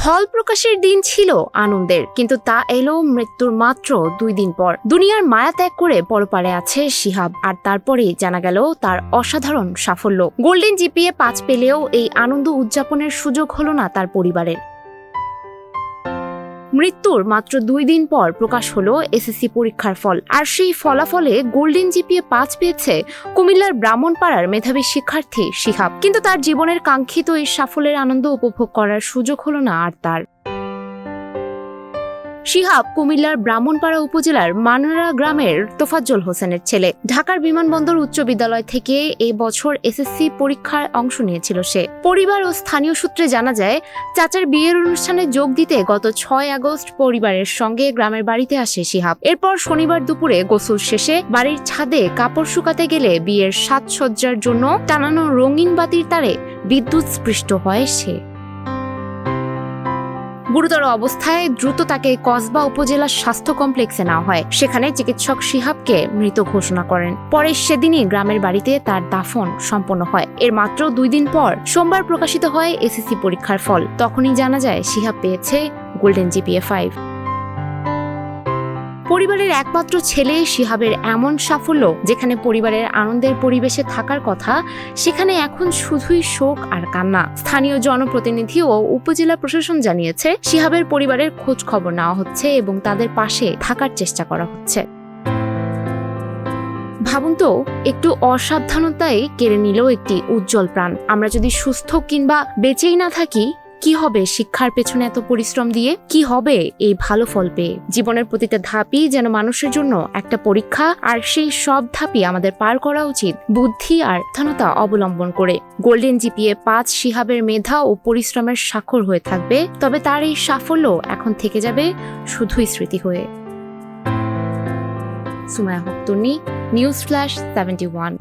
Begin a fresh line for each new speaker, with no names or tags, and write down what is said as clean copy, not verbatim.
ফল প্রকাশের দিন ছিল আনন্দের, কিন্তু তা এলো মৃত্যুর মাত্র 2 দিন পর। দুনিয়ার মায়া ত্যাগ করে পরপারে আছে শিহাব, আর তারপরেই জানা গেল তার অসাধারণ সাফল্য। গোল্ডেন জিপিএ 5 পেলেও এই আনন্দ উদযাপনের সুযোগ হলো না তার পরিবারের। মৃত্যুর মাত্র 2 দিন পর প্রকাশ হলো এসএসসি পরীক্ষার ফল, আর সেই ফলাফলে গোল্ডেন জিপিএ 5 পেয়েছে কুমিল্লার ব্রাহ্মণপাড়ার মেধাবী শিক্ষার্থী শিহাব। কিন্তু তার জীবনের কাঙ্ক্ষিত এই সাফল্যের আনন্দ উপভোগ করার সুযোগ হলো না আর তার। শিহাব কুমিল্লার ব্রাহ্মণপাড়া উপজেলার মানরা গ্রামের তোফাজ্জল হোসেনের ছেলে। ঢাকার বিমানবন্দর উচ্চ বিদ্যালয় থেকে এ বছর এসএসসি পরীক্ষায় অংশ নিয়েছিল সে। পরিবার ও স্থানীয় সূত্রে জানা যায়, চাচার বিয়ের অনুষ্ঠানে যোগ দিতে গত 6 আগস্ট পরিবারের সঙ্গে গ্রামের বাড়িতে আসে শিহাব। এরপর শনিবার দুপুরে গোসল শেষে বাড়ির ছাদে কাপড় শুকাতে গেলে বিয়ের সাজসজ্জার জন্য টানানো রঙিন বাতির তারে বিদ্যুৎ স্পৃষ্ট হয় সে। গুরুতর অবস্থায় দ্রুত তাকে কসবা উপজেলা স্বাস্থ্য কমপ্লেক্সে নেওয়া হয়। সেখানে চিকিৎসক শিহাবকে মৃত ঘোষণা করেন। পরে সেদিনই গ্রামের বাড়িতে তার দাফন সম্পন্ন হয়। এর মাত্র 2 দিন পর সোমবার প্রকাশিত হয় এসএসসি পরীক্ষার ফল। তখনই জানা যায় শিহাব পেয়েছে গোল্ডেন জিপিএ 5। পরিবারের একমাত্র ছেলে শিহাবের এমন সাফল্য, যেখানে পরিবারের আনন্দের পরিবেশে থাকার কথা, সেখানে এখন শুধুই শোক আর কান্না। স্থানীয় জনপ্রতিনিধি ও উপজেলা প্রশাসন জানিয়েছে, শিহাবের পরিবারের খোঁজ খবর নেওয়া হচ্ছে এবং তাদের পাশে থাকার চেষ্টা করা হচ্ছে। ভাবুন তো, একটু অসাবধানতায় কেড়ে নিল একটি উজ্জ্বল প্রাণ। আমরা যদি সুস্থ কিংবা বেঁচেই না থাকি, কি হবে শিক্ষার পেছনে এত পরিশ্রম দিয়ে? কি হবে এই ভালো ফল পেয়ে? জীবনের প্রতিটা ধাপই যেন মানুষের জন্য একটা পরীক্ষা, আর সেই সব ধাপই আমাদের পার করা উচিত বুদ্ধি আর সাবধানতা অবলম্বন করে। গোল্ডেন জিপিএ 5 শিহাবের মেধা ও পরিশ্রমের স্বাক্ষর হয়ে থাকবে, তবে তার এই সাফল্য এখন থেকে যাবে শুধুই স্মৃতি হয়ে। সুমায়া হক তন্নি, নিউজ ফ্ল্যাশ 71।